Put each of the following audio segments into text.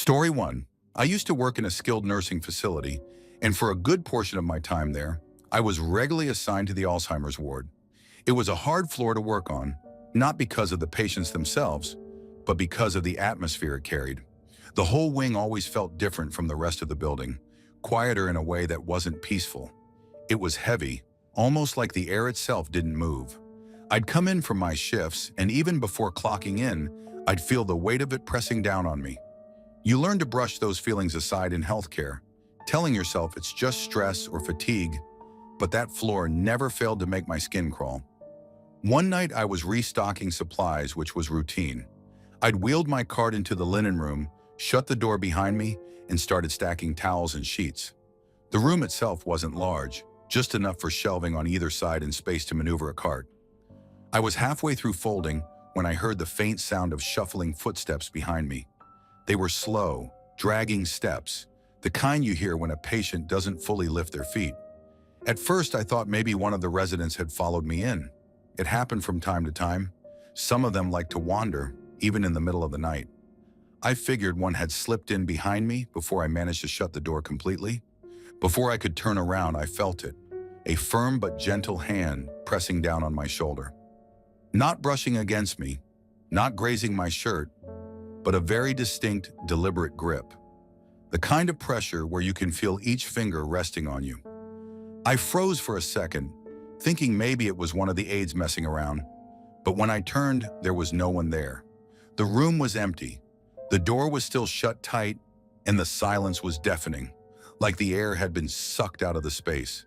Story 1. I used to work in a skilled nursing facility, and for a good portion of my time there, I was regularly assigned to the Alzheimer's ward. It was a hard floor to work on, not because of the patients themselves, but because of the atmosphere it carried. The whole wing always felt different from the rest of the building, quieter in a way that wasn't peaceful. It was heavy, almost like the air itself didn't move. I'd come in from my shifts, and even before clocking in, I'd feel the weight of it pressing down on me. You learn to brush those feelings aside in healthcare, telling yourself it's just stress or fatigue, but that floor never failed to make my skin crawl. One night I was restocking supplies, which was routine. I'd wheeled my cart into the linen room, shut the door behind me, and started stacking towels and sheets. The room itself wasn't large, just enough for shelving on either side and space to maneuver a cart. I was halfway through folding when I heard the faint sound of shuffling footsteps behind me. They were slow, dragging steps, the kind you hear when a patient doesn't fully lift their feet. At first, I thought maybe one of the residents had followed me in. It happened from time to time. Some of them liked to wander, even in the middle of the night. I figured one had slipped in behind me before I managed to shut the door completely. Before I could turn around, I felt it, a firm but gentle hand pressing down on my shoulder. Not brushing against me, not grazing my shirt, but a very distinct, deliberate grip. The kind of pressure where you can feel each finger resting on you. I froze for a second, thinking maybe it was one of the aides messing around. But when I turned, there was no one there. The room was empty. The door was still shut tight, and the silence was deafening, like the air had been sucked out of the space.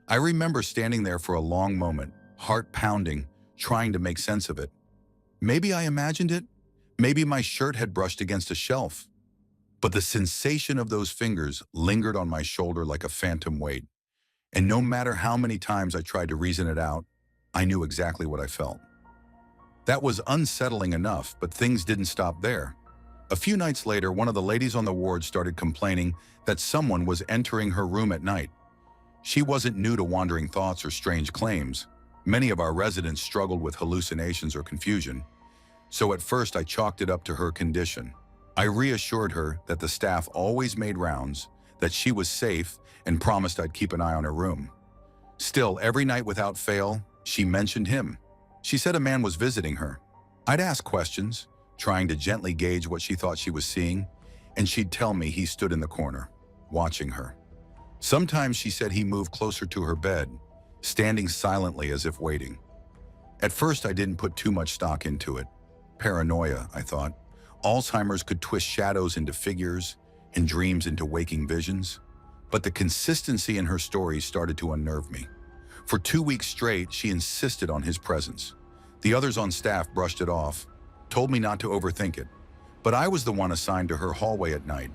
I remember standing there for a long moment, heart pounding, trying to make sense of it. Maybe I imagined it. Maybe my shirt had brushed against a shelf. But the sensation of those fingers lingered on my shoulder like a phantom weight. And no matter how many times I tried to reason it out, I knew exactly what I felt. That was unsettling enough, but things didn't stop there. A few nights later, one of the ladies on the ward started complaining that someone was entering her room at night. She wasn't new to wandering thoughts or strange claims. Many of our residents struggled with hallucinations or confusion. So at first I chalked it up to her condition. I reassured her that the staff always made rounds, that she was safe, and promised I'd keep an eye on her room. Still, every night without fail, she mentioned him. She said a man was visiting her. I'd ask questions, trying to gently gauge what she thought she was seeing, and she'd tell me he stood in the corner, watching her. Sometimes she said he moved closer to her bed, standing silently as if waiting. At first I didn't put too much stock into it. Paranoia, I thought. Alzheimer's could twist shadows into figures and dreams into waking visions. But the consistency in her stories started to unnerve me. For 2 weeks straight, she insisted on his presence. The others on staff brushed it off, told me not to overthink it. But I was the one assigned to her hallway at night,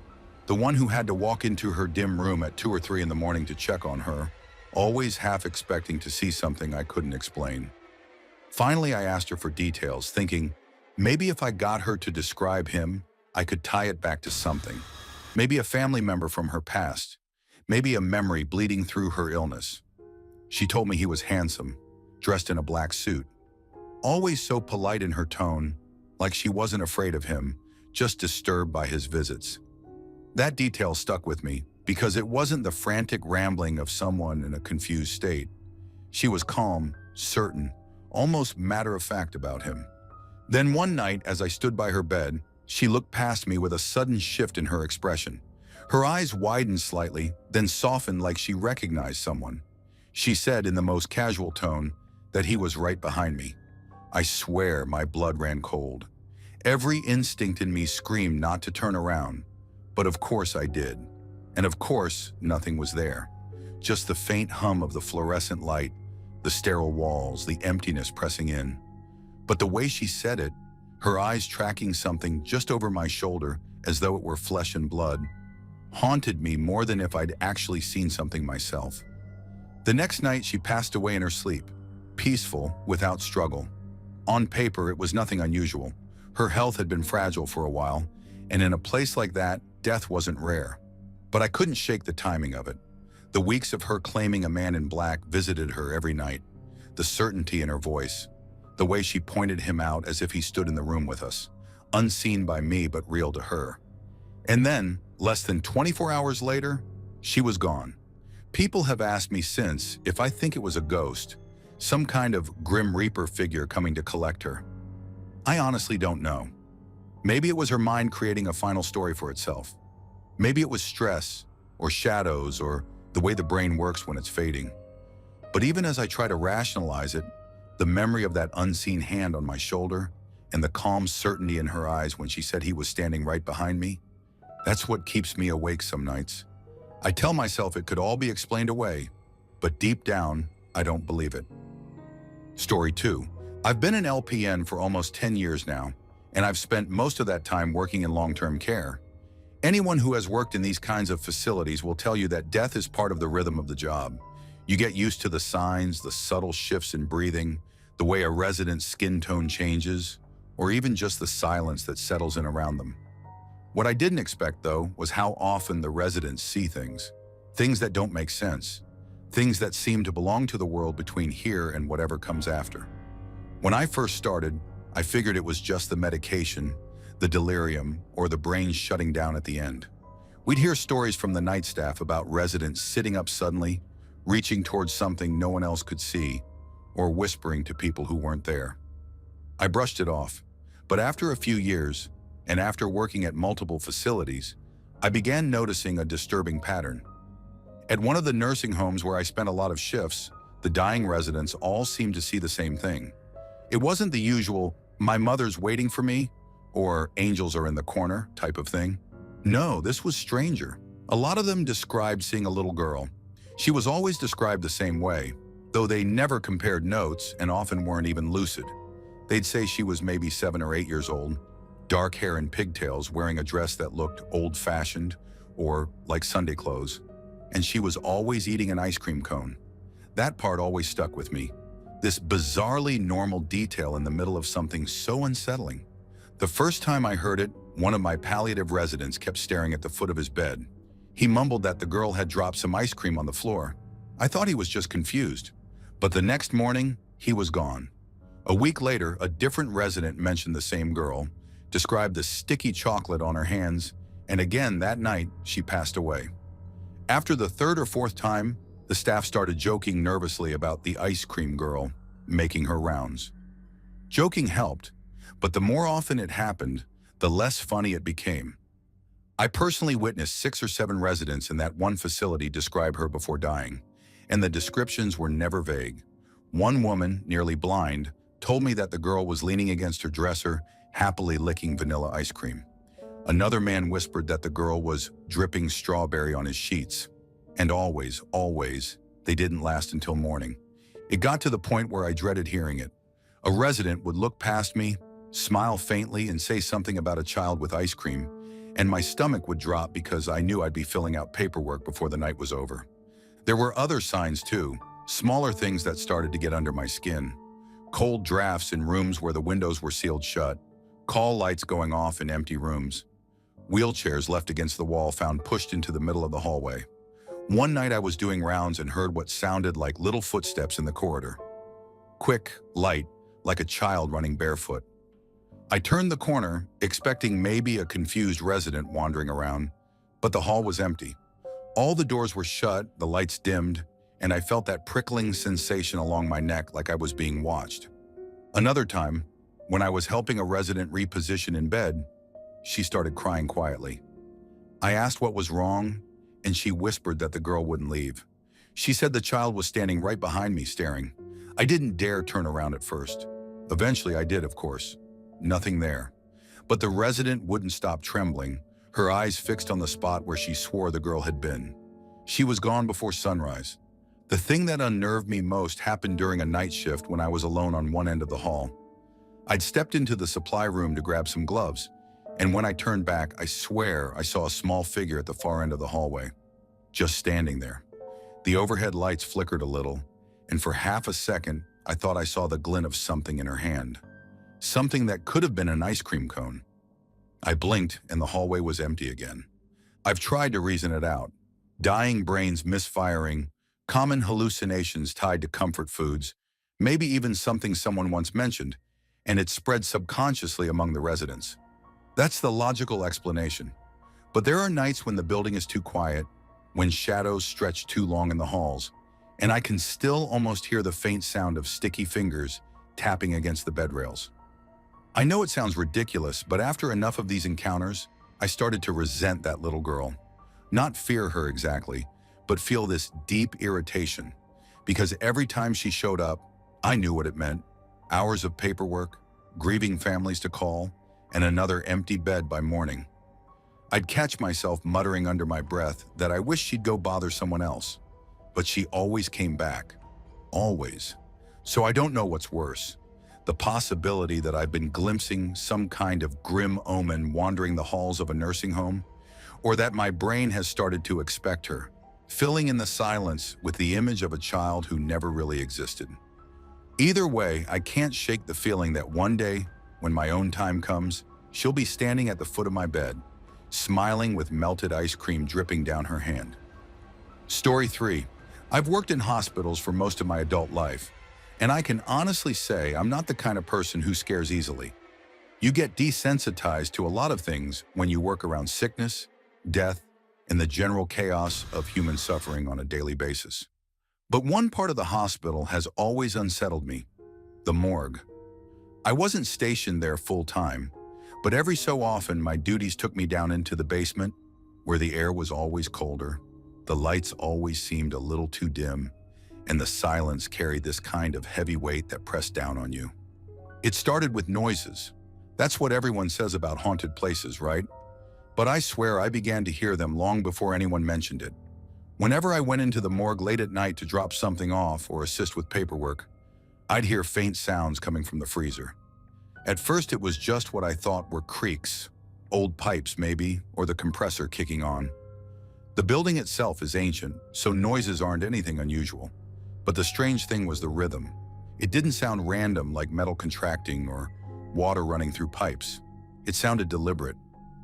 the one who had to walk into her dim room at 2 or 3 in the morning to check on her, always half expecting to see something I couldn't explain. Finally, I asked her for details, thinking, maybe if I got her to describe him, I could tie it back to something. Maybe a family member from her past. Maybe a memory bleeding through her illness. She told me he was handsome, dressed in a black suit. Always so polite in her tone, like she wasn't afraid of him, just disturbed by his visits. That detail stuck with me because it wasn't the frantic rambling of someone in a confused state. She was calm, certain, almost matter-of-fact about him. Then one night, as I stood by her bed, she looked past me with a sudden shift in her expression. Her eyes widened slightly, then softened like she recognized someone. She said in the most casual tone that he was right behind me. I swear my blood ran cold. Every instinct in me screamed not to turn around, but of course I did. And of course, nothing was there. Just the faint hum of the fluorescent light, the sterile walls, the emptiness pressing in. But the way she said it, her eyes tracking something just over my shoulder as though it were flesh and blood, haunted me more than if I'd actually seen something myself. The next night, she passed away in her sleep, peaceful, without struggle. On paper, it was nothing unusual. Her health had been fragile for a while, and in a place like that, death wasn't rare. But I couldn't shake the timing of it. The weeks of her claiming a man in black visited her every night, the certainty in her voice, the way she pointed him out as if he stood in the room with us, unseen by me but real to her. And then, less than 24 hours later, she was gone. People have asked me since if I think it was a ghost, some kind of Grim Reaper figure coming to collect her. I honestly don't know. Maybe it was her mind creating a final story for itself. Maybe it was stress, or shadows, or the way the brain works when it's fading. But even as I try to rationalize it, the memory of that unseen hand on my shoulder and the calm certainty in her eyes when she said he was standing right behind me, that's what keeps me awake some nights. I tell myself it could all be explained away, but deep down, I don't believe it. Story 2. I've been an LPN for almost 10 years now, and I've spent most of that time working in long-term care. Anyone who has worked in these kinds of facilities will tell you that death is part of the rhythm of the job. You get used to the signs, the subtle shifts in breathing, the way a resident's skin tone changes, or even just the silence that settles in around them. What I didn't expect, though, was how often the residents see things that don't make sense, things that seem to belong to the world between here and whatever comes after. When I first started, I figured it was just the medication, the delirium, or the brain shutting down at the end. We'd hear stories from the night staff about residents sitting up suddenly, reaching towards something no one else could see, or whispering to people who weren't there. I brushed it off, but after a few years, and after working at multiple facilities, I began noticing a disturbing pattern. At one of the nursing homes where I spent a lot of shifts, the dying residents all seemed to see the same thing. It wasn't the usual, "my mother's waiting for me," or "angels are in the corner" type of thing. No, this was stranger. A lot of them described seeing a little girl. She was always described the same way, though they never compared notes and often weren't even lucid. They'd say she was maybe 7 or 8 years old, dark hair and pigtails, wearing a dress that looked old-fashioned or like Sunday clothes, and she was always eating an ice cream cone. That part always stuck with me. This bizarrely normal detail in the middle of something so unsettling. The first time I heard it, one of my palliative residents kept staring at the foot of his bed. He mumbled that the girl had dropped some ice cream on the floor. I thought he was just confused. But the next morning, he was gone. A week later, a different resident mentioned the same girl, described the sticky chocolate on her hands, and again that night, she passed away. After the third or fourth time, the staff started joking nervously about the ice cream girl making her rounds. Joking helped, but the more often it happened, the less funny it became. I personally witnessed 6 or 7 residents in that one facility describe her before dying, and the descriptions were never vague. One woman, nearly blind, told me that the girl was leaning against her dresser, happily licking vanilla ice cream. Another man whispered that the girl was dripping strawberry on his sheets. And always, they didn't last until morning. It got to the point where I dreaded hearing it. A resident would look past me, smile faintly, and say something about a child with ice cream, and my stomach would drop because I knew I'd be filling out paperwork before the night was over. There were other signs too, smaller things that started to get under my skin. Cold drafts in rooms where the windows were sealed shut, call lights going off in empty rooms, wheelchairs left against the wall found pushed into the middle of the hallway. One night I was doing rounds and heard what sounded like little footsteps in the corridor. Quick, light, like a child running barefoot. I turned the corner, expecting maybe a confused resident wandering around, but the hall was empty. All the doors were shut, the lights dimmed, and I felt that prickling sensation along my neck like I was being watched. Another time, when I was helping a resident reposition in bed, she started crying quietly. I asked what was wrong, and she whispered that the girl wouldn't leave. She said the child was standing right behind me, staring. I didn't dare turn around at first. Eventually I did, of course. Nothing there. But the resident wouldn't stop trembling, her eyes fixed on the spot where she swore the girl had been. She was gone before sunrise. The thing that unnerved me most happened during a night shift when I was alone on one end of the hall. I'd stepped into the supply room to grab some gloves, and when I turned back, I swear I saw a small figure at the far end of the hallway, just standing there. The overhead lights flickered a little, and for half a second, I thought I saw the glint of something in her hand. Something that could have been an ice cream cone. I blinked, and the hallway was empty again. I've tried to reason it out. Dying brains misfiring, common hallucinations tied to comfort foods, maybe even something someone once mentioned, and it spread subconsciously among the residents. That's the logical explanation. But there are nights when the building is too quiet, when shadows stretch too long in the halls, and I can still almost hear the faint sound of sticky fingers tapping against the bed rails. I know it sounds ridiculous, but after enough of these encounters, I started to resent that little girl. Not fear her exactly, but feel this deep irritation, because every time she showed up, I knew what it meant. Hours of paperwork, grieving families to call, and another empty bed by morning. I'd catch myself muttering under my breath that I wish she'd go bother someone else. But she always came back. Always. So I don't know what's worse. The possibility that I've been glimpsing some kind of grim omen wandering the halls of a nursing home, or that my brain has started to expect her, filling in the silence with the image of a child who never really existed. Either way, I can't shake the feeling that one day, when my own time comes, she'll be standing at the foot of my bed, smiling with melted ice cream dripping down her hand. Story 3. I've worked in hospitals for most of my adult life, and I can honestly say I'm not the kind of person who scares easily. You get desensitized to a lot of things when you work around sickness, death, and the general chaos of human suffering on a daily basis. But one part of the hospital has always unsettled me: the morgue. I wasn't stationed there full-time, but every so often my duties took me down into the basement, where the air was always colder, the lights always seemed a little too dim, and the silence carried this kind of heavy weight that pressed down on you. It started with noises. That's what everyone says about haunted places, right? But I swear I began to hear them long before anyone mentioned it. Whenever I went into the morgue late at night to drop something off or assist with paperwork, I'd hear faint sounds coming from the freezer. At first it was just what I thought were creaks, old pipes maybe, or the compressor kicking on. The building itself is ancient, so noises aren't anything unusual. But the strange thing was the rhythm. It didn't sound random like metal contracting or water running through pipes. It sounded deliberate,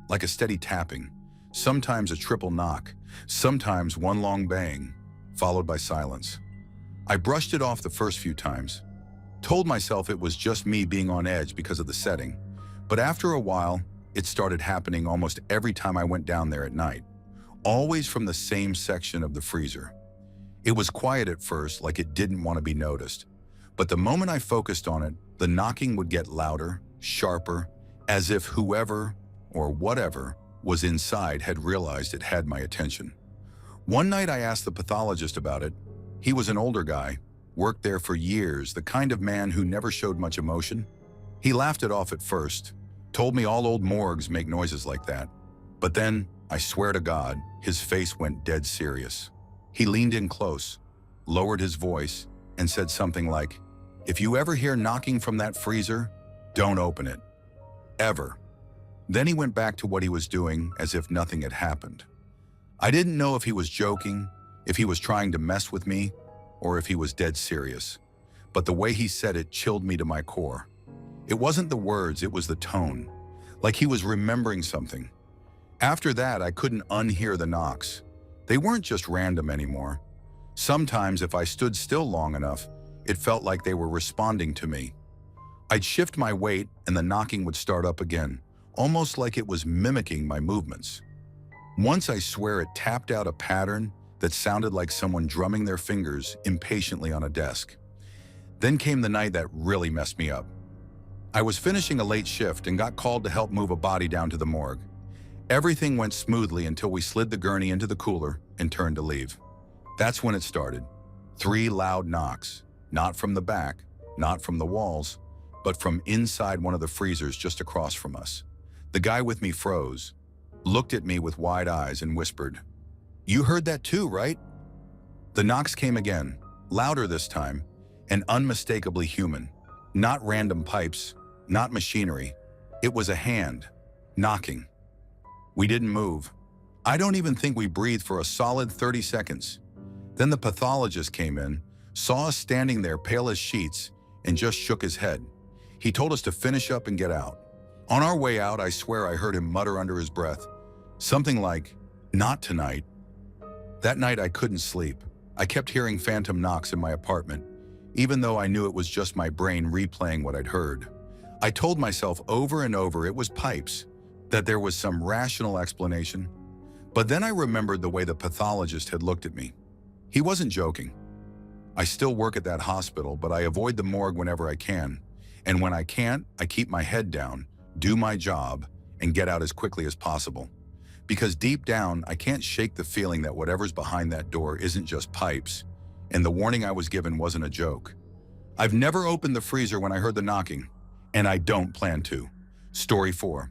like a steady tapping, sometimes a triple knock, sometimes one long bang, followed by silence. I brushed it off the first few times, told myself it was just me being on edge because of the setting, but after a while, it started happening almost every time I went down there at night, always from the same section of the freezer. It was quiet at first, like it didn't want to be noticed, but the moment I focused on it, the knocking would get louder, sharper, as if whoever or whatever was inside had realized it had my attention. One night I asked the pathologist about it. He was an older guy, worked there for years, the kind of man who never showed much emotion. He laughed it off at first, told me all old morgues make noises like that. But then, I swear to God, his face went dead serious. He leaned in close, lowered his voice, and said something like, "If you ever hear knocking from that freezer, don't open it. Ever." Then he went back to what he was doing as if nothing had happened. I didn't know if he was joking, if he was trying to mess with me, or if he was dead serious. But the way he said it chilled me to my core. It wasn't the words, it was the tone, like he was remembering something. After that, I couldn't unhear the knocks. They weren't just random anymore. Sometimes, if I stood still long enough, it felt like they were responding to me. I'd shift my weight and the knocking would start up again, almost like it was mimicking my movements. Once I swear it tapped out a pattern that sounded like someone drumming their fingers impatiently on a desk. Then came the night that really messed me up. I was finishing a late shift and got called to help move a body down to the morgue. Everything went smoothly until we slid the gurney into the cooler and turned to leave. That's when it started. 3 loud knocks, not from the back, not from the walls, but from inside one of the freezers just across from us. The guy with me froze, looked at me with wide eyes and whispered, "You heard that too, right?" The knocks came again, louder this time, and unmistakably human. Not random pipes, not machinery. It was a hand, knocking. We didn't move. I don't even think we breathed for a solid 30 seconds. Then the pathologist came in, saw us standing there pale as sheets, and just shook his head. He told us to finish up and get out. On our way out, I swear I heard him mutter under his breath, something like, "Not tonight." That night I couldn't sleep. I kept hearing phantom knocks in my apartment, even though I knew it was just my brain replaying what I'd heard. I told myself over and over it was pipes, that there was some rational explanation, But then I remembered the way the pathologist had looked at me. He wasn't joking. I still work at that hospital, but I avoid the morgue whenever I can. And when I can't, I keep my head down, do my job, and get out as quickly as possible. Because deep down, I can't shake the feeling that whatever's behind that door isn't just pipes, and the warning I was given wasn't a joke. I've never opened the freezer when I heard the knocking, and I don't plan to. Story 4.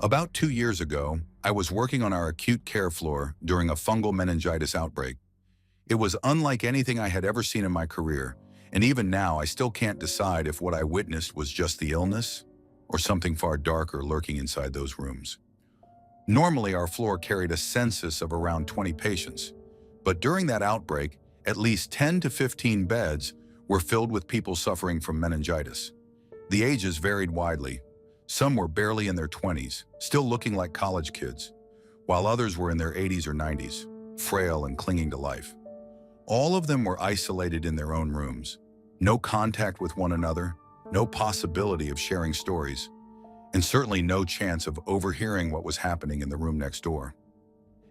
About 2 years ago, I was working on our acute care floor during a fungal meningitis outbreak. It was unlike anything I had ever seen in my career, and even now I still can't decide if what I witnessed was just the illness or something far darker lurking inside those rooms. Normally, our floor carried a census of around 20 patients, but during that outbreak, at least 10 to 15 beds were filled with people suffering from meningitis. The ages varied widely. Some were barely in their 20s, still looking like college kids, while others were in their 80s or 90s, frail and clinging to life. All of them were isolated in their own rooms. No contact with one another, no possibility of sharing stories, and certainly no chance of overhearing what was happening in the room next door.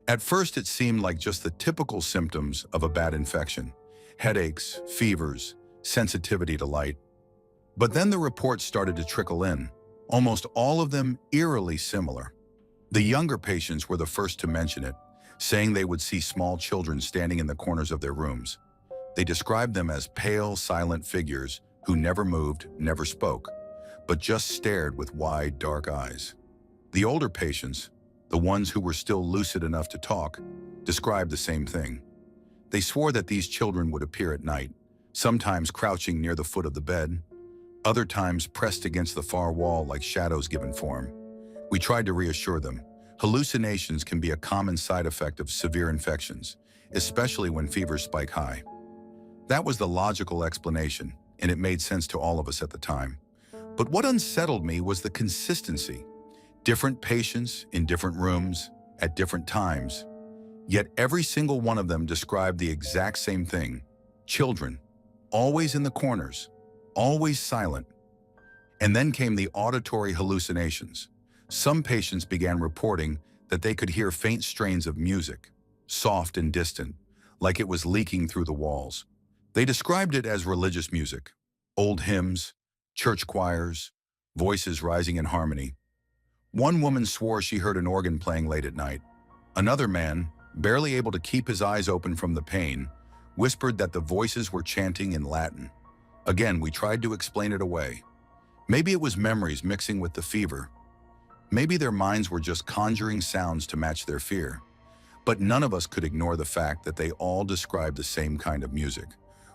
At first, it seemed like just the typical symptoms of a bad infection: headaches, fevers, sensitivity to light. But then the reports started to trickle in, almost all of them eerily similar. The younger patients were the first to mention it, saying they would see small children standing in the corners of their rooms. They described them as pale, silent figures who never moved, never spoke, but just stared with wide, dark eyes. The older patients, the ones who were still lucid enough to talk, described the same thing. They swore that these children would appear at night, sometimes crouching near the foot of the bed, other times pressed against the far wall like shadows given form. We tried to reassure them. Hallucinations can be a common side effect of severe infections, especially when fevers spike high. That was the logical explanation, and it made sense to all of us at the time. But what unsettled me was the consistency. Different patients in different rooms at different times. Yet every single one of them described the exact same thing: children, always in the corners, always silent. And then came the auditory hallucinations. Some patients began reporting that they could hear faint strains of music, soft and distant, like it was leaking through the walls. They described it as religious music, old hymns, church choirs, voices rising in harmony. One woman swore she heard an organ playing late at night. Another man, barely able to keep his eyes open from the pain, whispered that the voices were chanting in Latin. Again, we tried to explain it away. Maybe it was memories mixing with the fever. Maybe their minds were just conjuring sounds to match their fear. But none of us could ignore the fact that they all described the same kind of music,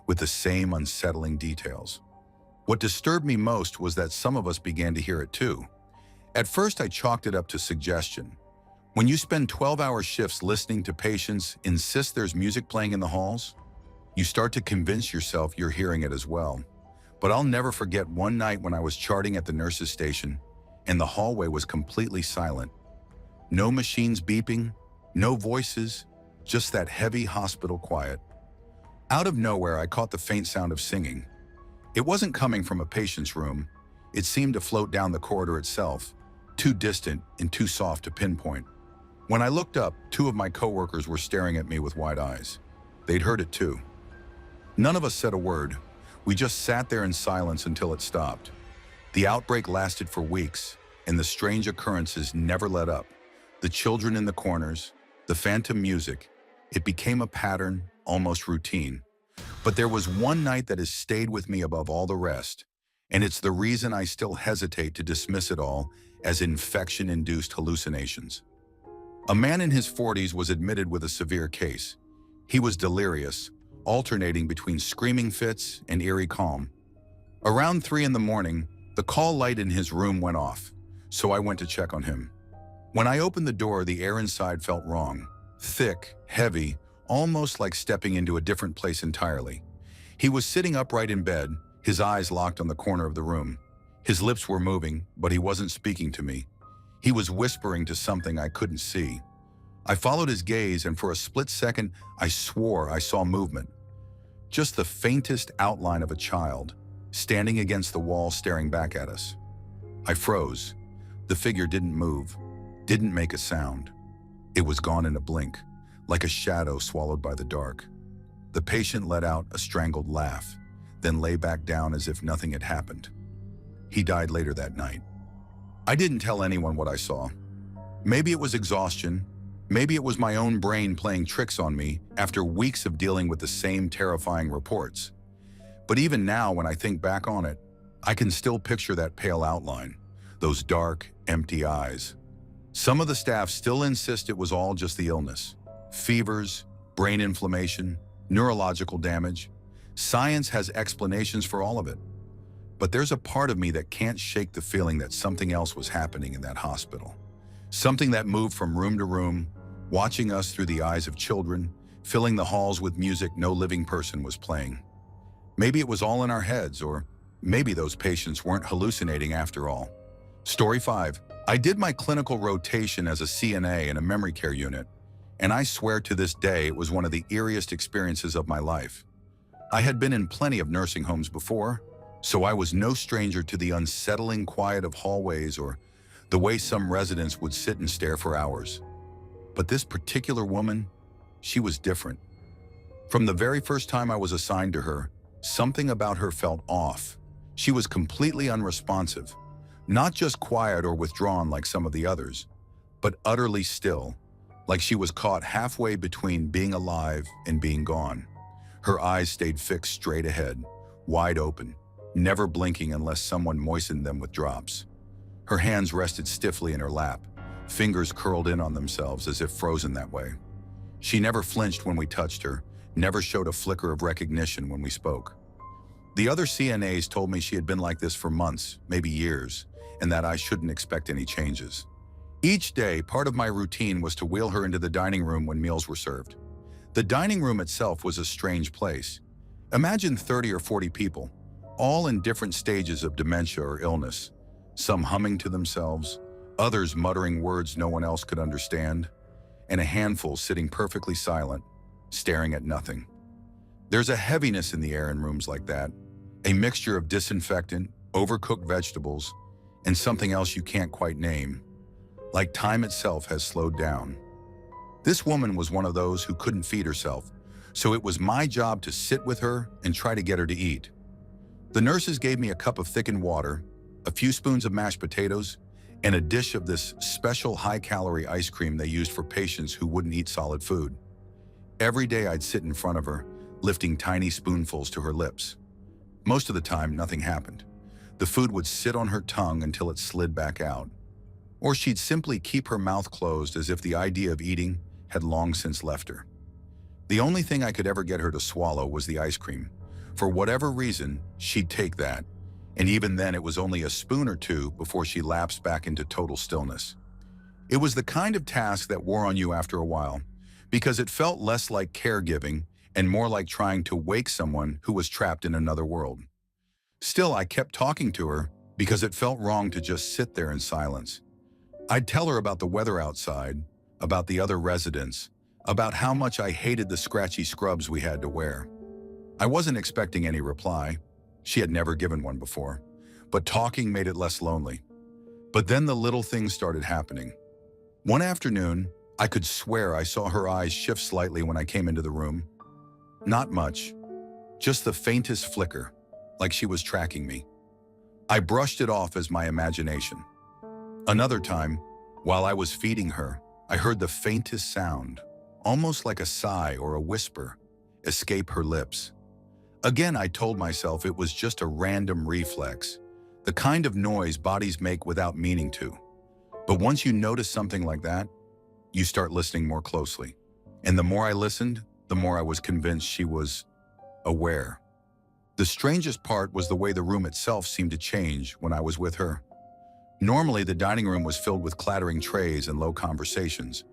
with the same unsettling details. What disturbed me most was that some of us began to hear it too. At first, I chalked it up to suggestion. When you spend 12-hour shifts listening to patients insist there's music playing in the halls, you start to convince yourself you're hearing it as well. But I'll never forget one night when I was charting at the nurse's station, and the hallway was completely silent. No machines beeping, no voices, just that heavy hospital quiet. Out of nowhere, I caught the faint sound of singing. It wasn't coming from a patient's room. It seemed to float down the corridor itself, too distant and too soft to pinpoint. When I looked up, 2 of my coworkers were staring at me with wide eyes. They'd heard it too. None of us said a word. We just sat there in silence until it stopped. The outbreak lasted for weeks, and the strange occurrences never let up. The children in the corners, the phantom music, it became a pattern, almost routine. But there was one night that has stayed with me above all the rest, and it's the reason I still hesitate to dismiss it all as infection-induced hallucinations. A man in his 40s was admitted with a severe case. He was delirious, alternating between screaming fits and eerie calm. Around 3 in the morning, the call light in his room went off, so I went to check on him. When I opened the door, the air inside felt wrong. Thick, heavy, almost like stepping into a different place entirely. He was sitting upright in bed, his eyes locked on the corner of the room. His lips were moving, but he wasn't speaking to me. He was whispering to something I couldn't see. I followed his gaze, and for a split second, I swore I saw movement. Just the faintest outline of a child, standing against the wall staring back at us. I froze. The figure didn't move, didn't make a sound. It was gone in a blink, like a shadow swallowed by the dark. The patient let out a strangled laugh, then lay back down as if nothing had happened. He died later that night. I didn't tell anyone what I saw. Maybe it was exhaustion. Maybe it was my own brain playing tricks on me after weeks of dealing with the same terrifying reports. But even now, when I think back on it, I can still picture that pale outline, those dark, empty eyes. Some of the staff still insist it was all just the illness. Fevers, brain inflammation, neurological damage. Science has explanations for all of it. But there's a part of me that can't shake the feeling that something else was happening in that hospital. Something that moved from room to room, watching us through the eyes of children, filling the halls with music no living person was playing. Maybe it was all in our heads, or maybe those patients weren't hallucinating after all. Story 5. I did my clinical rotation as a CNA in a memory care unit, and I swear to this day it was one of the eeriest experiences of my life. I had been in plenty of nursing homes before, so I was no stranger to the unsettling quiet of hallways or the way some residents would sit and stare for hours. But this particular woman, she was different. From the very first time I was assigned to her, something about her felt off. She was completely unresponsive, not just quiet or withdrawn like some of the others, but utterly still, like she was caught halfway between being alive and being gone. Her eyes stayed fixed straight ahead, wide open, never blinking unless someone moistened them with drops. Her hands rested stiffly in her lap, fingers curled in on themselves as if frozen that way. She never flinched when we touched her, never showed a flicker of recognition when we spoke. The other CNAs told me she had been like this for months, maybe years, and that I shouldn't expect any changes. Each day, part of my routine was to wheel her into the dining room when meals were served. The dining room itself was a strange place. Imagine 30 or 40 people, all in different stages of dementia or illness, some humming to themselves, others muttering words no one else could understand, and a handful sitting perfectly silent, staring at nothing. There's a heaviness in the air in rooms like that, a mixture of disinfectant, overcooked vegetables, and something else you can't quite name, like time itself has slowed down. This woman was one of those who couldn't feed herself, so it was my job to sit with her and try to get her to eat. The nurses gave me a cup of thickened water, a few spoons of mashed potatoes, and a dish of this special high-calorie ice cream they used for patients who wouldn't eat solid food. Every day I'd sit in front of her, lifting tiny spoonfuls to her lips. Most of the time, nothing happened. The food would sit on her tongue until it slid back out. Or she'd simply keep her mouth closed as if the idea of eating had long since left her. The only thing I could ever get her to swallow was the ice cream. For whatever reason, she'd take that, and even then it was only a spoon or two before she lapsed back into total stillness. It was the kind of task that wore on you after a while, because it felt less like caregiving and more like trying to wake someone who was trapped in another world. Still, I kept talking to her because it felt wrong to just sit there in silence. I'd tell her about the weather outside, about the other residents, about how much I hated the scratchy scrubs we had to wear. I wasn't expecting any reply. She had never given one before, but talking made it less lonely. But then the little things started happening. One afternoon, I could swear I saw her eyes shift slightly when I came into the room. Not much, just the faintest flicker, like she was tracking me. I brushed it off as my imagination. Another time, while I was feeding her, I heard the faintest sound, almost like a sigh or a whisper, escape her lips. Again, I told myself it was just a random reflex, the kind of noise bodies make without meaning to. But once you notice something like that, you start listening more closely. And the more I listened, the more I was convinced she was aware. The strangest part was the way the room itself seemed to change when I was with her. Normally, the dining room was filled with clattering trays and low conversations.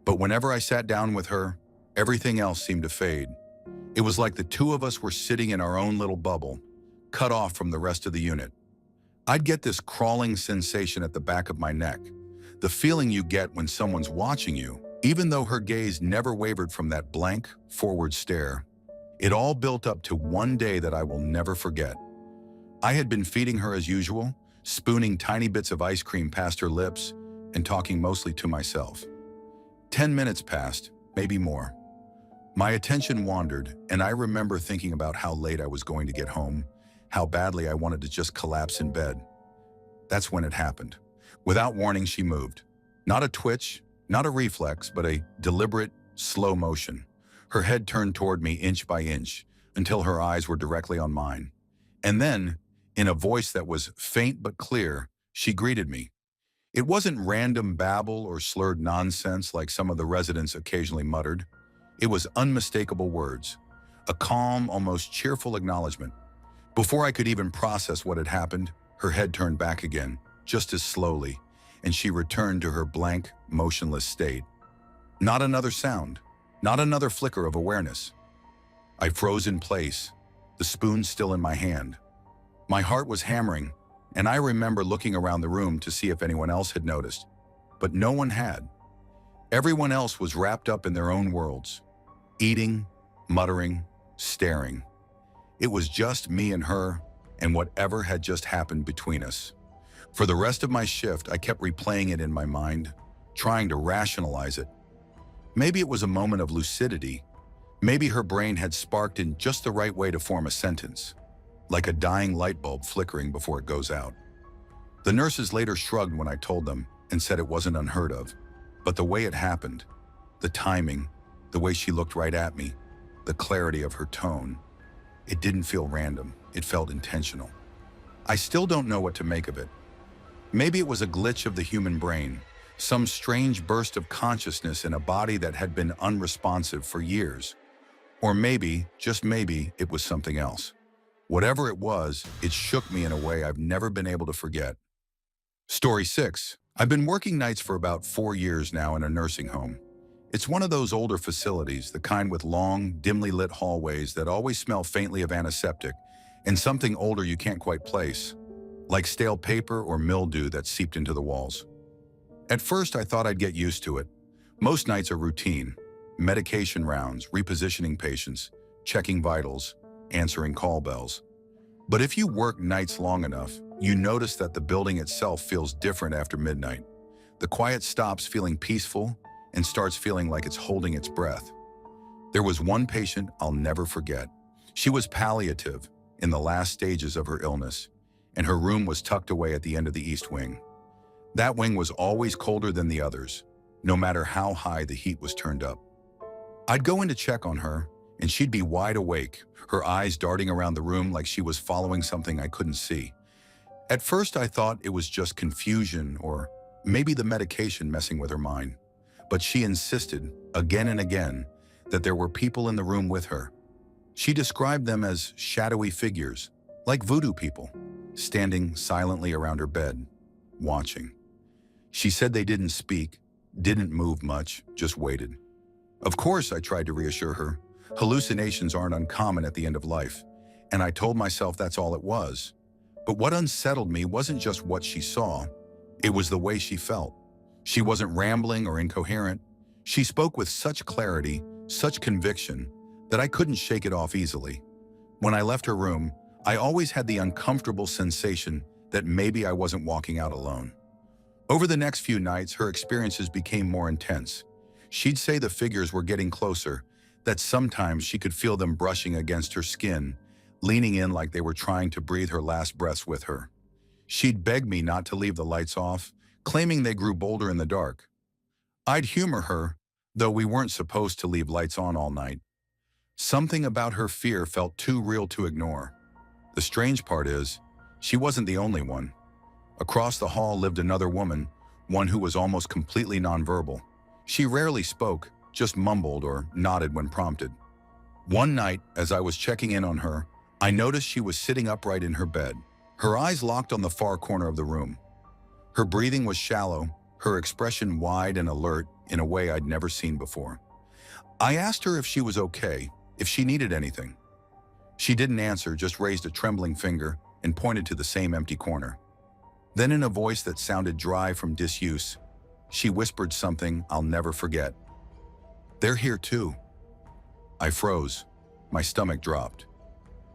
But whenever I sat down with her, everything else seemed to fade. It was like the two of us were sitting in our own little bubble, cut off from the rest of the unit. I'd get this crawling sensation at the back of my neck, the feeling you get when someone's watching you, even though her gaze never wavered from that blank, forward stare. It all built up to one day that I will never forget. I had been feeding her as usual, spooning tiny bits of ice cream past her lips and talking mostly to myself. 10 minutes passed, maybe more. My attention wandered, and I remember thinking about how late I was going to get home, how badly I wanted to just collapse in bed. That's when it happened. Without warning, she moved. Not a twitch, not a reflex, but a deliberate, slow motion. Her head turned toward me inch by inch, until her eyes were directly on mine. And then, in a voice that was faint but clear, she greeted me. It wasn't random babble or slurred nonsense like some of the residents occasionally muttered. It was unmistakable words, a calm, almost cheerful acknowledgement. Before I could even process what had happened, her head turned back again, just as slowly, and she returned to her blank, motionless state. Not another sound, not another flicker of awareness. I froze in place, the spoon still in my hand. My heart was hammering, and I remember looking around the room to see if anyone else had noticed, but no one had. Everyone else was wrapped up in their own worlds, eating, muttering, staring. It was just me and her, and whatever had just happened between us. For the rest of my shift, I kept replaying it in my mind, trying to rationalize it. Maybe it was a moment of lucidity. Maybe her brain had sparked in just the right way to form a sentence, like a dying light bulb flickering before it goes out. The nurses later shrugged when I told them and said it wasn't unheard of, but the way it happened, the timing, the way she looked right at me, the clarity of her tone, it didn't feel random, it felt intentional. I still don't know what to make of it. Maybe it was a glitch of the human brain, some strange burst of consciousness in a body that had been unresponsive for years. Or maybe, just maybe, it was something else. Whatever it was, it shook me in a way I've never been able to forget. Story 6. I've been working nights for about 4 years now in a nursing home. It's one of those older facilities, the kind with long, dimly lit hallways that always smell faintly of antiseptic and something older you can't quite place, like stale paper or mildew that seeped into the walls. At first, I thought I'd get used to it. Most nights are routine: medication rounds, repositioning patients, checking vitals, answering call bells. But if you work nights long enough, you notice that the building itself feels different after midnight. The quiet stops feeling peaceful and starts feeling like it's holding its breath. There was one patient I'll never forget. She was palliative, in the last stages of her illness, and her room was tucked away at the end of the east wing. That wing was always colder than the others, no matter how high the heat was turned up. I'd go in to check on her, and she'd be wide awake, her eyes darting around the room like she was following something I couldn't see. At first, I thought it was just confusion or maybe the medication messing with her mind. But she insisted, again and again, that there were people in the room with her. She described them as shadowy figures, like voodoo people, standing silently around her bed, watching. She said they didn't speak, didn't move much, just waited. Of course, I tried to reassure her. Hallucinations aren't uncommon at the end of life, and I told myself that's all it was. But what unsettled me wasn't just what she saw, it was the way she felt. She wasn't rambling or incoherent. She spoke with such clarity, such conviction, that I couldn't shake it off easily. When I left her room, I always had the uncomfortable sensation that maybe I wasn't walking out alone. Over the next few nights, her experiences became more intense. She'd say the figures were getting closer, that sometimes she could feel them brushing against her skin, leaning in like they were trying to breathe her last breaths with her. She'd beg me not to leave the lights off, claiming they grew bolder in the dark. I'd humor her, though we weren't supposed to leave lights on all night. Something about her fear felt too real to ignore. The strange part is, she wasn't the only one. Across the hall lived another woman, one who was almost completely nonverbal. She rarely spoke, just mumbled or nodded when prompted. One night, as I was checking in on her, I noticed she was sitting upright in her bed, her eyes locked on the far corner of the room. Her breathing was shallow, her expression wide and alert in a way I'd never seen before. I asked her if she was okay, if she needed anything. She didn't answer, just raised a trembling finger and pointed to the same empty corner. Then in a voice that sounded dry from disuse, she whispered something I'll never forget. "They're here too." I froze. My stomach dropped.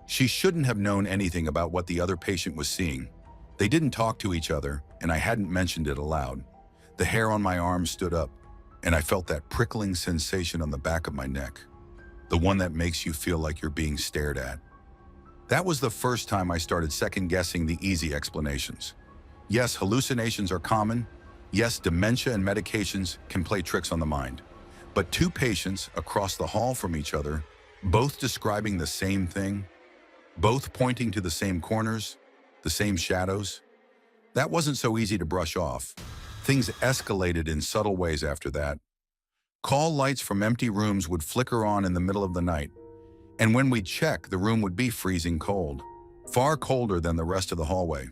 She shouldn't have known anything about what the other patient was seeing. They didn't talk to each other, and I hadn't mentioned it aloud. The hair on my arm stood up. and I felt that prickling sensation on the back of my neck, the one that makes you feel like you're being stared at. That was the first time I started second-guessing the easy explanations. Yes, hallucinations are common. Yes, dementia and medications can play tricks on the mind. But two patients across the hall from each other, both describing the same thing, both pointing to the same corners, the same shadows, that wasn't so easy to brush off. Things escalated in subtle ways after that. Call lights from empty rooms would flicker on in the middle of the night, and when we'd check, the room would be freezing cold, far colder than the rest of the hallway.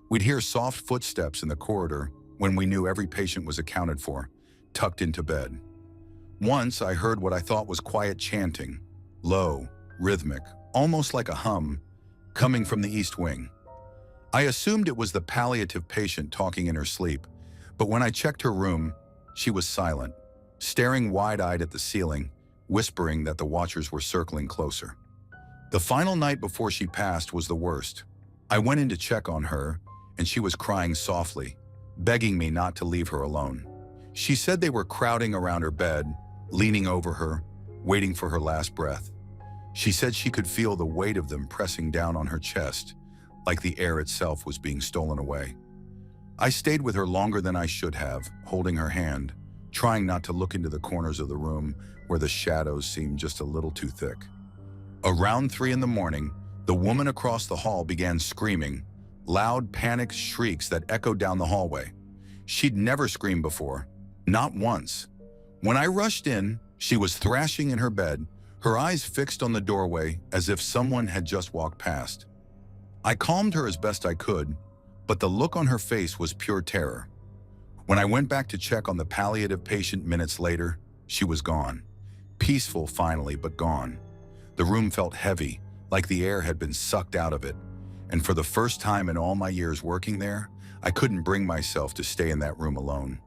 We'd hear soft footsteps in the corridor when we knew every patient was accounted for, tucked into bed. Once I heard what I thought was quiet chanting, low, rhythmic, almost like a hum, coming from the east wing. I assumed it was the palliative patient talking in her sleep, but when I checked her room, she was silent, staring wide-eyed at the ceiling, whispering that the watchers were circling closer. The final night before she passed was the worst. I went in to check on her, and she was crying softly, begging me not to leave her alone. She said they were crowding around her bed, leaning over her, waiting for her last breath. She said she could feel the weight of them pressing down on her chest, like the air itself was being stolen away. I stayed with her longer than I should have, holding her hand, trying not to look into the corners of the room where the shadows seemed just a little too thick. Around 3 in the morning, the woman across the hall began screaming, loud panicked shrieks that echoed down the hallway. She'd never screamed before, not once. When I rushed in, she was thrashing in her bed, her eyes fixed on the doorway as if someone had just walked past. I calmed her as best I could, but the look on her face was pure terror. When I went back to check on the palliative patient minutes later, she was gone. Peaceful finally, but gone. The room felt heavy, like the air had been sucked out of it, and for the first time in all my years working there, I couldn't bring myself to stay in that room alone.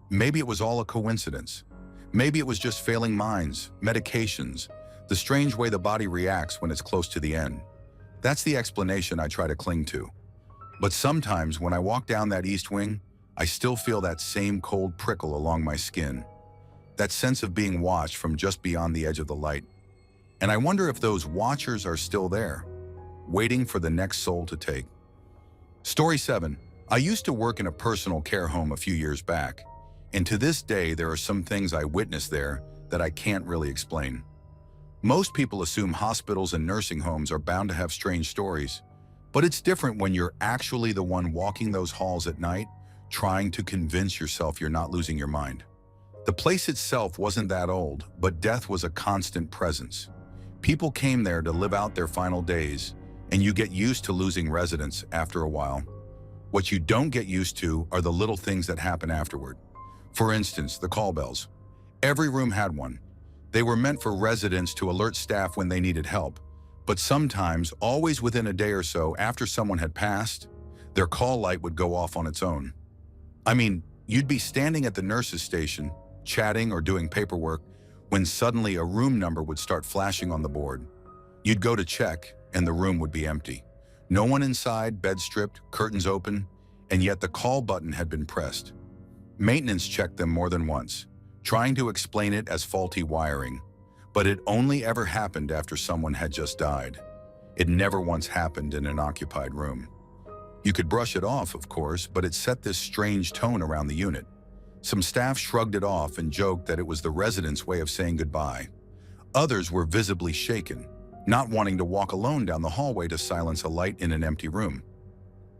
Maybe it was all a coincidence. Maybe it was just failing minds, medications, the strange way the body reacts when it's close to the end. That's the explanation I try to cling to. But sometimes when I walk down that east wing, I still feel that same cold prickle along my skin, that sense of being watched from just beyond the edge of the light. And I wonder if those watchers are still there, waiting for the next soul to take. Story 7. I used to work in a personal care home a few years back, and to this day there are some things I witnessed there that I can't really explain. Most people assume hospitals and nursing homes are bound to have strange stories, but it's different when you're actually the one walking those halls at night, trying to convince yourself you're not losing your mind. The place itself wasn't that old, but death was a constant presence. People came there to live out their final days, and you get used to losing residents after a while. What you don't get used to are the little things that happen afterward. For instance, the call bells. Every room had one. They were meant for residents to alert staff when they needed help, but sometimes, always within a day or so after someone had passed, their call light would go off on its own. I mean, you'd be standing at the nurse's station, chatting or doing paperwork, when suddenly a room number would start flashing on the board. You'd go to check, and the room would be empty. No one inside, bed stripped, curtains open, and yet the call button had been pressed. Maintenance checked them more than once, trying to explain it as faulty wiring, but it only ever happened after someone had just died. It never once happened in an occupied room. You could brush it off, of course, but it set this strange tone around the unit. Some staff shrugged it off and joked that it was the residents' way of saying goodbye. Others were visibly shaken, not wanting to walk alone down the hallway to silence a light in an empty room.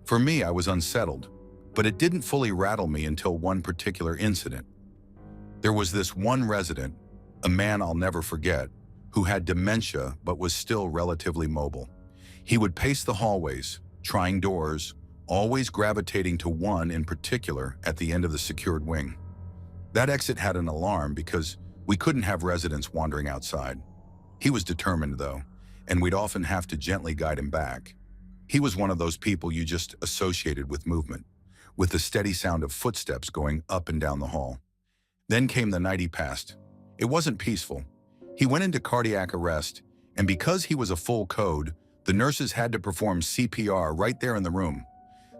For me, I was unsettled, but it didn't fully rattle me until one particular incident. There was this one resident, a man I'll never forget, who had dementia but was still relatively mobile. He would pace the hallways, trying doors, always gravitating to one in particular at the end of the secured wing. That exit had an alarm because we couldn't have residents wandering outside. He was determined though, and we'd often have to gently guide him back. He was one of those people you just associated with movement, with the steady sound of footsteps going up and down the hall. Then came the night he passed. It wasn't peaceful. He went into cardiac arrest, and because he was a full code, the nurses had to perform CPR right there in the room.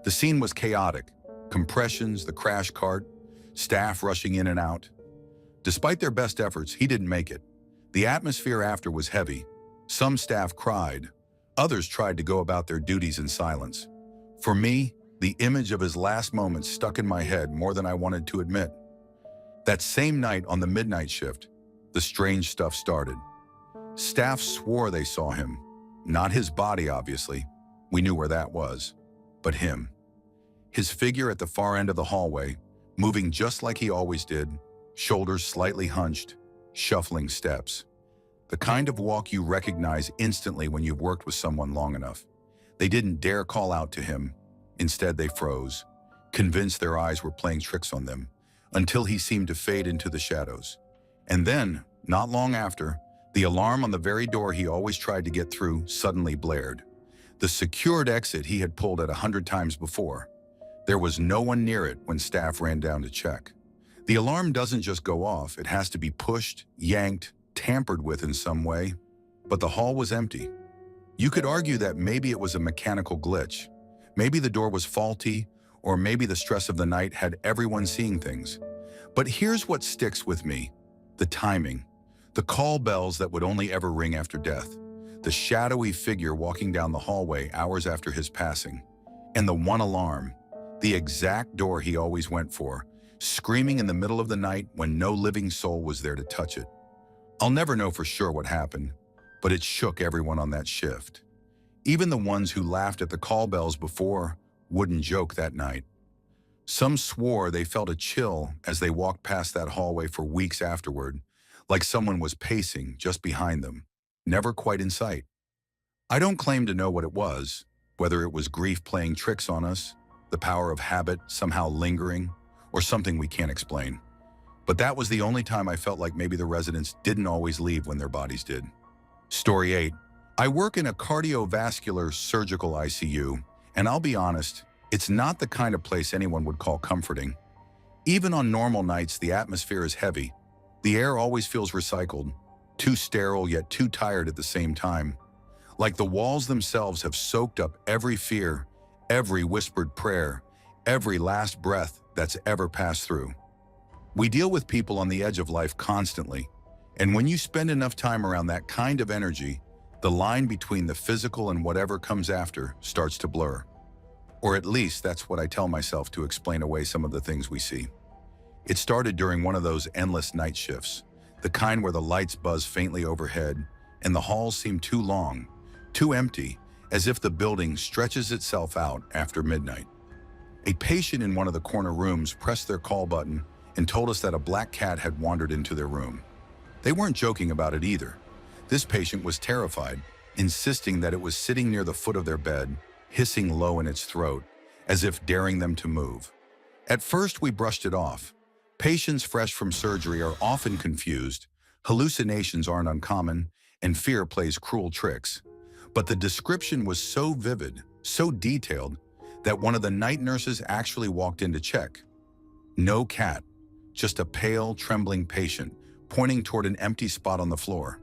The scene was chaotic. Compressions, the crash cart, staff rushing in and out. Despite their best efforts, he didn't make it. The atmosphere after was heavy. Some staff cried. Others tried to go about their duties in silence. For me, the image of his last moments stuck in my head more than I wanted to admit. That same night on the midnight shift, the strange stuff started. Staff swore they saw him. Not his body, obviously. We knew where that was. But him. His figure at the far end of the hallway, moving just like he always did, shoulders slightly hunched, shuffling steps. The kind of walk you recognize instantly when you've worked with someone long enough. They didn't dare call out to him. Instead, they froze, convinced their eyes were playing tricks on them, until he seemed to fade into the shadows. And then, not long after, the alarm on the very door he always tried to get through suddenly blared. The secured exit he had pulled at 100 times before. There was no one near it when staff ran down to check. The alarm doesn't just go off, it has to be pushed, yanked, tampered with in some way. But the hall was empty. You could argue that maybe it was a mechanical glitch. Maybe the door was faulty, or maybe the stress of the night had everyone seeing things. But here's what sticks with me: the timing. The call bells that would only ever ring after death. The shadowy figure walking down the hallway hours after his passing. And the one alarm, the exact door he always went for, screaming in the middle of the night when no living soul was there to touch it. I'll never know for sure what happened, but it shook everyone on that shift. Even the ones who laughed at the call bells before wouldn't joke that night. Some swore they felt a chill as they walked past that hallway for weeks afterward, like someone was pacing just behind them, never quite in sight. I don't claim to know what it was, whether it was grief playing tricks on us, the power of habit somehow lingering, or something we can't explain. But that was the only time I felt like maybe the residents didn't always leave when their bodies did. Story 8. I work in a cardiovascular surgical ICU, and I'll be honest, it's not the kind of place anyone would call comforting. Even on normal nights, the atmosphere is heavy. The air always feels recycled, too sterile yet too tired at the same time. Like the walls themselves have soaked up every fear, every whispered prayer, every last breath that's ever passed through. We deal with people on the edge of life constantly, and when you spend enough time around that kind of energy, the line between the physical and whatever comes after starts to blur. Or at least that's what I tell myself to explain away some of the things we see. It started during one of those endless night shifts, the kind where the lights buzz faintly overhead and the halls seem too long, too empty, as if the building stretches itself out after midnight. A patient in one of the corner rooms pressed their call button and told us that a black cat had wandered into their room. They weren't joking about it either. This patient was terrified, insisting that it was sitting near the foot of their bed, hissing low in its throat, as if daring them to move. At first, we brushed it off. Patients fresh from surgery are often confused, hallucinations aren't uncommon, and fear plays cruel tricks. But the description was so vivid, so detailed, that one of the night nurses actually walked in to check. No cat, just a pale, trembling patient pointing toward an empty spot on the floor.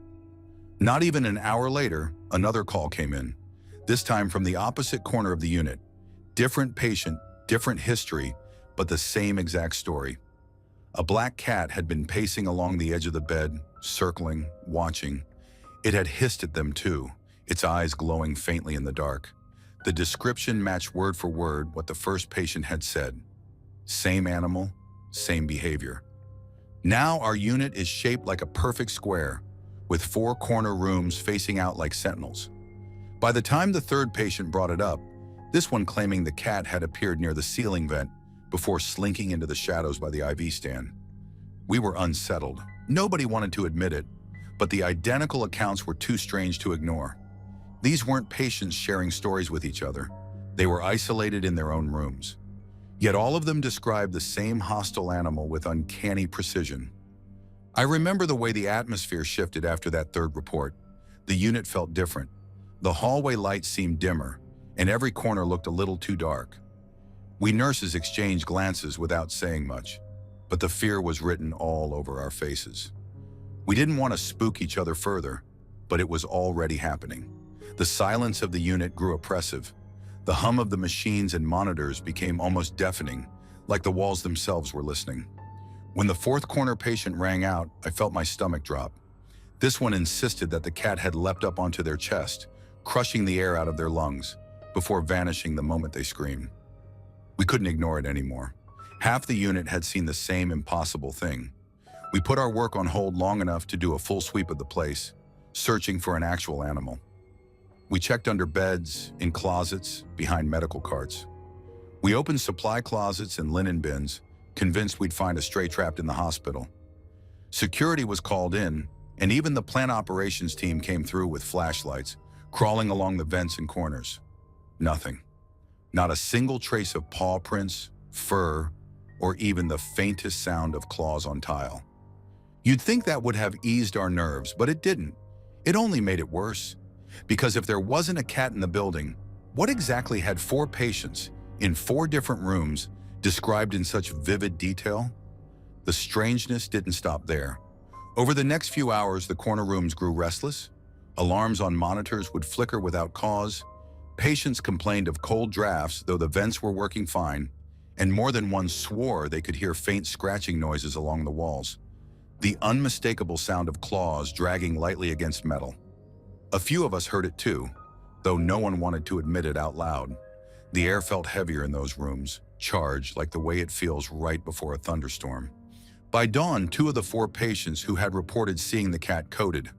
Not even an hour later, another call came in, this time from the opposite corner of the unit. Different patient, different history, but the same exact story. A black cat had been pacing along the edge of the bed, circling, watching. It had hissed at them too, its eyes glowing faintly in the dark. The description matched word for word what the first patient had said. Same animal, same behavior. Now our unit is shaped like a perfect square, with 4 corner rooms facing out like sentinels. By the time the third patient brought it up, this one claiming the cat had appeared near the ceiling vent before slinking into the shadows by the IV stand. We were unsettled. Nobody wanted to admit it, but the identical accounts were too strange to ignore. These weren't patients sharing stories with each other. They were isolated in their own rooms. Yet all of them described the same hostile animal with uncanny precision. I remember the way the atmosphere shifted after that third report. The unit felt different. The hallway lights seemed dimmer, and every corner looked a little too dark. We nurses exchanged glances without saying much, but the fear was written all over our faces. We didn't want to spook each other further, but it was already happening. The silence of the unit grew oppressive. The hum of the machines and monitors became almost deafening, like the walls themselves were listening. When the fourth corner patient rang out, I felt my stomach drop. This one insisted that the cat had leapt up onto their chest, crushing the air out of their lungs, before vanishing the moment they screamed. We couldn't ignore it anymore. Half the unit had seen the same impossible thing. We put our work on hold long enough to do a full sweep of the place, searching for an actual animal. We checked under beds, in closets, behind medical carts. We opened supply closets and linen bins, convinced we'd find a stray trapped in the hospital. Security was called in, and even the plant operations team came through with flashlights, crawling along the vents and corners. Nothing. Not a single trace of paw prints, fur, or even the faintest sound of claws on tile. You'd think that would have eased our nerves, but it didn't. It only made it worse. Because if there wasn't a cat in the building, what exactly had 4 patients in 4 different rooms described in such vivid detail? The strangeness didn't stop there. Over the next few hours, the corner rooms grew restless. Alarms on monitors would flicker without cause. Patients complained of cold drafts, though the vents were working fine, and more than one swore they could hear faint scratching noises along the walls. The unmistakable sound of claws dragging lightly against metal. A few of us heard it too, though no one wanted to admit it out loud. The air felt heavier in those rooms, charged like the way it feels right before a thunderstorm. By dawn, 2 of the 4 patients who had reported seeing the cat coded.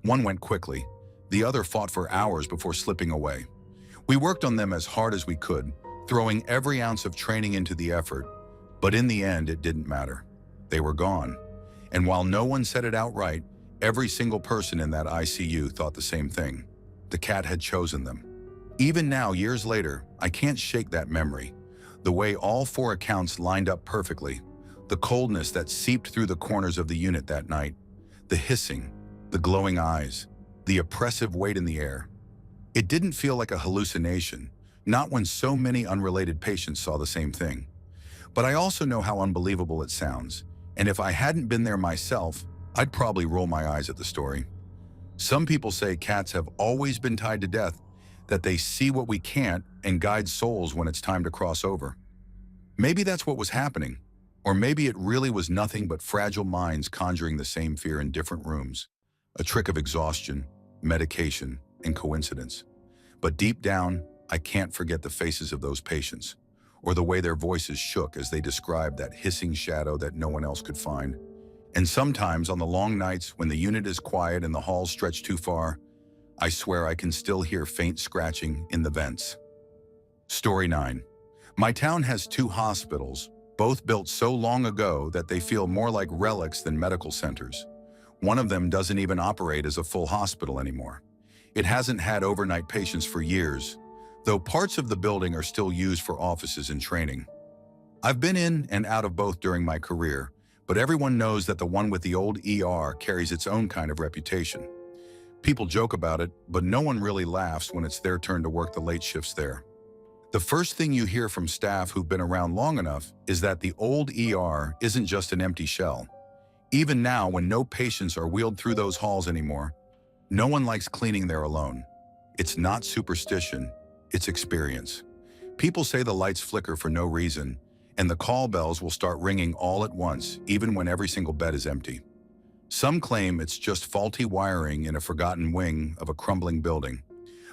One went quickly. The other fought for hours before slipping away. We worked on them as hard as we could, throwing every ounce of training into the effort, but in the end, it didn't matter. They were gone. And while no one said it outright, every single person in that ICU thought the same thing. The cat had chosen them. Even now, years later, I can't shake that memory. The way all 4 accounts lined up perfectly, the coldness that seeped through the corners of the unit that night, the hissing, the glowing eyes, the oppressive weight in the air. It didn't feel like a hallucination, not when so many unrelated patients saw the same thing. But I also know how unbelievable it sounds, and if I hadn't been there myself, I'd probably roll my eyes at the story. Some people say cats have always been tied to death, that they see what we can't and guide souls when it's time to cross over. Maybe that's what was happening, or maybe it really was nothing but fragile minds conjuring the same fear in different rooms. A trick of exhaustion, medication, and coincidence. But deep down, I can't forget the faces of those patients, or the way their voices shook as they described that hissing shadow that no one else could find. And sometimes on the long nights when the unit is quiet and the halls stretch too far, I swear I can still hear faint scratching in the vents. Story 9. My town has 2 hospitals, both built so long ago that they feel more like relics than medical centers. One of them doesn't even operate as a full hospital anymore. It hasn't had overnight patients for years, though parts of the building are still used for offices and training. I've been in and out of both during my career, but everyone knows that the one with the old ER carries its own kind of reputation. People joke about it, but no one really laughs when it's their turn to work the late shifts there. The first thing you hear from staff who've been around long enough is that the old ER isn't just an empty shell. Even now, when no patients are wheeled through those halls anymore, no one likes cleaning there alone. It's not superstition, it's experience. People say the lights flicker for no reason, and the call bells will start ringing all at once, even when every single bed is empty. Some claim it's just faulty wiring in a forgotten wing of a crumbling building,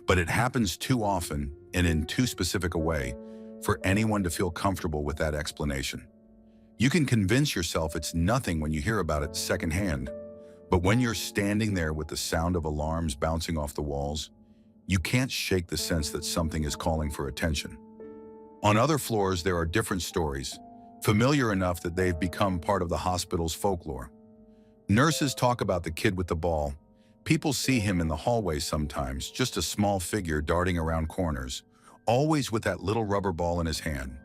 but it happens too often and in too specific a way for anyone to feel comfortable with that explanation. You can convince yourself it's nothing when you hear about it secondhand, but when you're standing there with the sound of alarms bouncing off the walls, you can't shake the sense that something is calling for attention. On other floors, there are different stories, familiar enough that they've become part of the hospital's folklore. Nurses talk about the kid with the ball. People see him in the hallway sometimes, just a small figure darting around corners, always with that little rubber ball in his hand.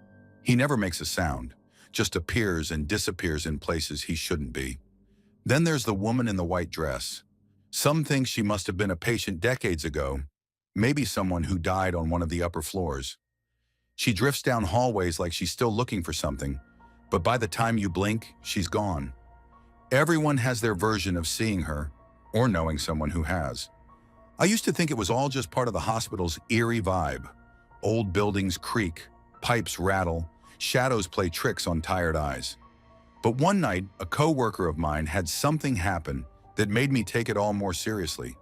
He never makes a sound, just appears and disappears in places he shouldn't be. Then there's the woman in the white dress. Some think she must have been a patient decades ago, maybe someone who died on one of the upper floors. She drifts down hallways like she's still looking for something, but by the time you blink, she's gone. Everyone has their version of seeing her, or knowing someone who has. I used to think it was all just part of the hospital's eerie vibe. Old buildings creak, pipes rattle, shadows play tricks on tired eyes. But one night, a co-worker of mine had something happen that made me take it all more seriously.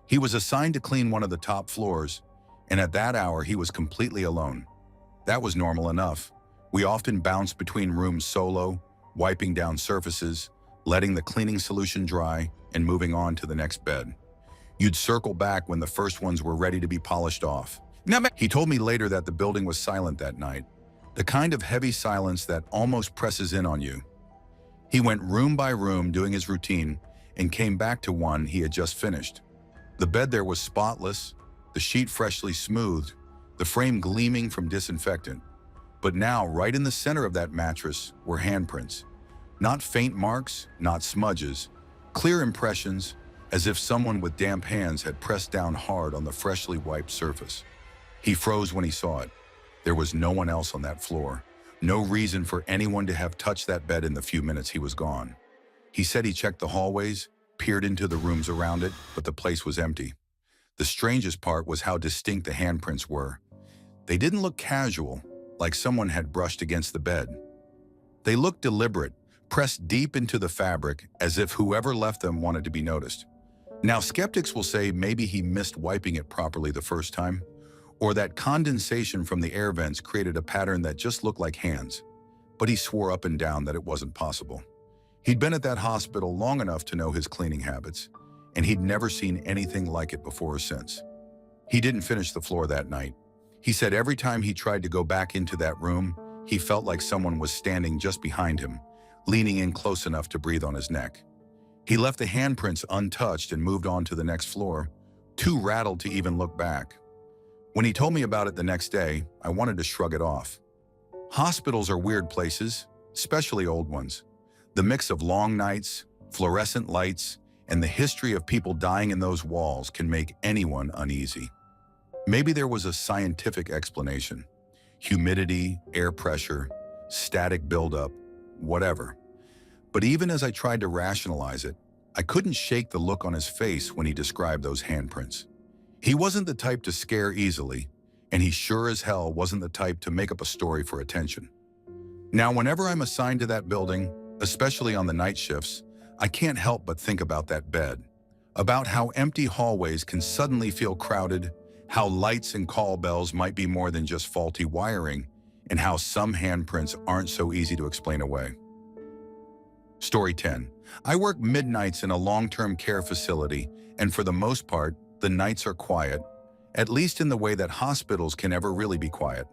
He was assigned to clean one of the top floors, and at that hour he was completely alone. That was normal enough. We often bounced between rooms solo, wiping down surfaces, letting the cleaning solution dry, and moving on to the next bed. You'd circle back when the first ones were ready to be polished off. He told me later that the building was silent that night, the kind of heavy silence that almost presses in on you. He went room by room doing his routine and came back to one he had just finished. The bed there was spotless, the sheet freshly smoothed, the frame gleaming from disinfectant. But now, right in the center of that mattress were handprints. Not faint marks, not smudges, clear impressions, as if someone with damp hands had pressed down hard on the freshly wiped surface. He froze when he saw it. There was no one else on that floor. No reason for anyone to have touched that bed in the few minutes he was gone. He said he checked the hallways, peered into the rooms around it, but the place was empty. The strangest part was how distinct the handprints were. They didn't look casual, like someone had brushed against the bed. They looked deliberate, pressed deep into the fabric, as if whoever left them wanted to be noticed. Now, skeptics will say maybe he missed wiping it properly the first time, or that condensation from the air vents created a pattern that just looked like hands. But he swore up and down that it wasn't possible. He'd been at that hospital long enough to know his cleaning habits, and he'd never seen anything like it before or since. He didn't finish the floor that night. He said every time he tried to go back into that room, he felt like someone was standing just behind him, leaning in close enough to breathe on his neck. He left the handprints untouched and moved on to the next floor, too rattled to even look back. When he told me about it the next day, I wanted to shrug it off. Hospitals are weird places, especially old ones. The mix of long nights, fluorescent lights, and the history of people dying in those walls can make anyone uneasy. Maybe there was a scientific explanation. Humidity, air pressure, static buildup, whatever. But even as I tried to rationalize it, I couldn't shake the look on his face when he described those handprints. He wasn't the type to scare easily, and he sure as hell wasn't the type to make up a story for attention. Now, whenever I'm assigned to that building, especially on the night shifts, I can't help but think about that bed, about how empty hallways can suddenly feel crowded, how lights and call bells might be more than just faulty wiring, and how some handprints aren't so easy to explain away. Story 10. I work midnights in a long-term care facility, and for the most part, the nights are quiet, at least in the way that hospitals can ever really be quiet.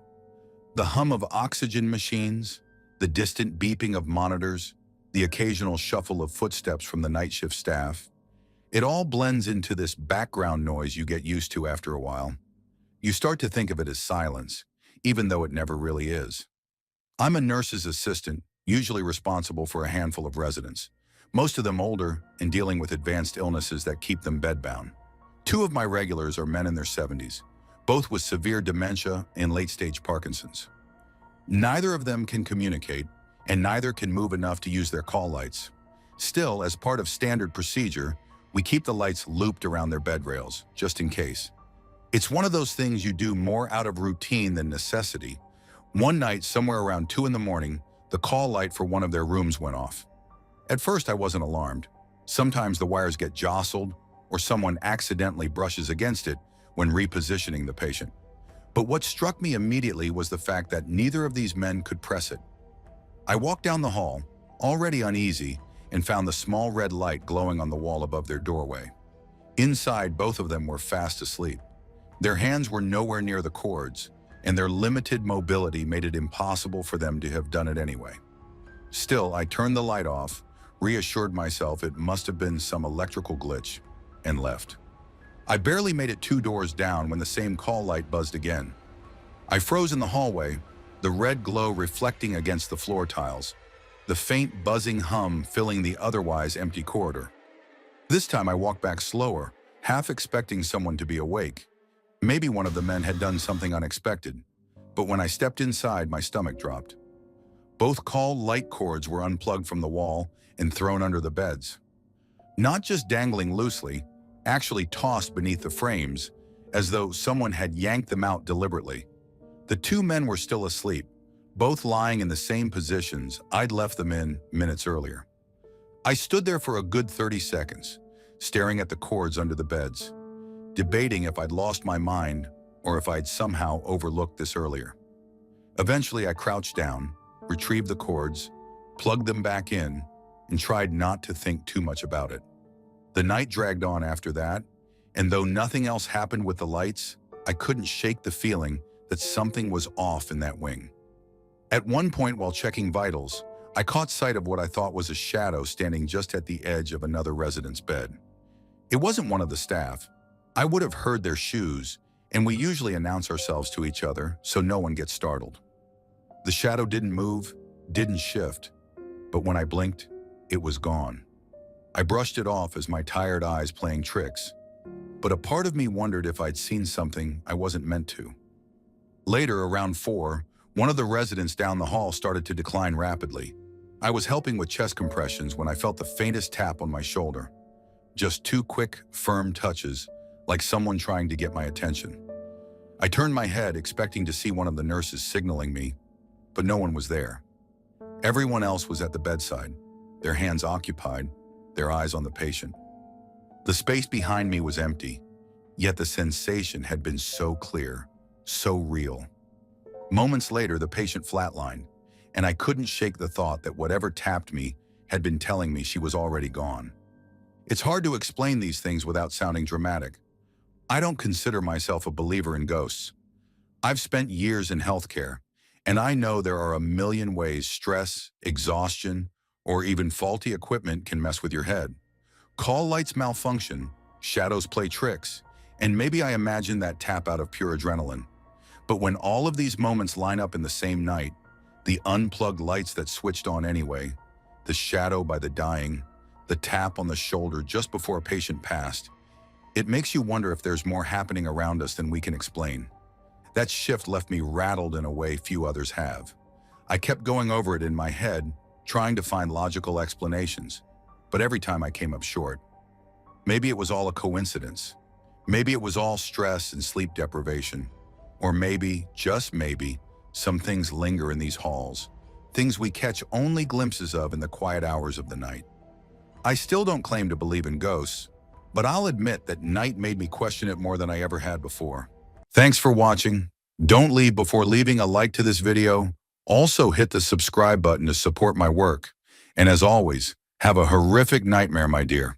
The hum of oxygen machines, the distant beeping of monitors, the occasional shuffle of footsteps from the night shift staff, it all blends into this background noise you get used to after a while. You start to think of it as silence, even though it never really is. I'm a nurse's assistant, usually responsible for a handful of residents, most of them older and dealing with advanced illnesses that keep them bedbound. Two of my regulars are men in their 70s, both with severe dementia and late-stage Parkinson's. Neither of them can communicate, and neither can move enough to use their call lights. Still, as part of standard procedure, we keep the lights looped around their bed rails, just in case. It's one of those things you do more out of routine than necessity. One night, somewhere around 2 in the morning, the call light for one of their rooms went off. At first, I wasn't alarmed. Sometimes the wires get jostled, or someone accidentally brushes against it when repositioning the patient. But what struck me immediately was the fact that neither of these men could press it. I walked down the hall, already uneasy, and found the small red light glowing on the wall above their doorway. Inside, both of them were fast asleep. Their hands were nowhere near the cords, and their limited mobility made it impossible for them to have done it anyway. Still, I turned the light off, reassured myself it must have been some electrical glitch, and left. I barely made it 2 doors down when the same call light buzzed again. I froze in the hallway, the red glow reflecting against the floor tiles, the faint buzzing hum filling the otherwise empty corridor. This time I walked back slower, half expecting someone to be awake. Maybe one of the men had done something unexpected, but when I stepped inside, my stomach dropped. Both call light cords were unplugged from the wall and thrown under the beds. Not just dangling loosely, actually tossed beneath the frames, as though someone had yanked them out deliberately. The 2 men were still asleep, both lying in the same positions I'd left them in minutes earlier. I stood there for a good 30 seconds, staring at the cords under the beds, debating if I'd lost my mind or if I'd somehow overlooked this earlier. Eventually, I crouched down, retrieved the cords, plugged them back in, and tried not to think too much about it. The night dragged on after that, and though nothing else happened with the lights, I couldn't shake the feeling that something was off in that wing. At one point while checking vitals, I caught sight of what I thought was a shadow standing just at the edge of another resident's bed. It wasn't one of the staff. I would have heard their shoes, and we usually announce ourselves to each other so no one gets startled. The shadow didn't move, didn't shift, but when I blinked, it was gone. I brushed it off as my tired eyes playing tricks, but a part of me wondered if I'd seen something I wasn't meant to. Later, around 4, one of the residents down the hall started to decline rapidly. I was helping with chest compressions when I felt the faintest tap on my shoulder. Just 2 quick, firm touches, like someone trying to get my attention. I turned my head, expecting to see one of the nurses signaling me, but no one was there. Everyone else was at the bedside, their hands occupied, their eyes on the patient. The space behind me was empty, yet the sensation had been so clear, so real. Moments later, the patient flatlined, and I couldn't shake the thought that whatever tapped me had been telling me she was already gone. It's hard to explain these things without sounding dramatic. I don't consider myself a believer in ghosts. I've spent years in healthcare, and I know there are a million ways stress, exhaustion, or even faulty equipment can mess with your head. Call lights malfunction, shadows play tricks, and maybe I imagine that tap out of pure adrenaline. But when all of these moments line up in the same night, the unplugged lights that switched on anyway, the shadow by the dying, the tap on the shoulder just before a patient passed, it makes you wonder if there's more happening around us than we can explain. That shift left me rattled in a way few others have. I kept going over it in my head, trying to find logical explanations, but every time I came up short. Maybe it was all a coincidence. Maybe it was all stress and sleep deprivation. Or maybe, just maybe, some things linger in these halls, things we catch only glimpses of in the quiet hours of the night. I still don't claim to believe in ghosts, but I'll admit that night made me question it more than I ever had before. Thanks for watching. Don't leave before leaving a like to this video. Also hit the subscribe button to support my work. And as always, have a horrific nightmare, my dear.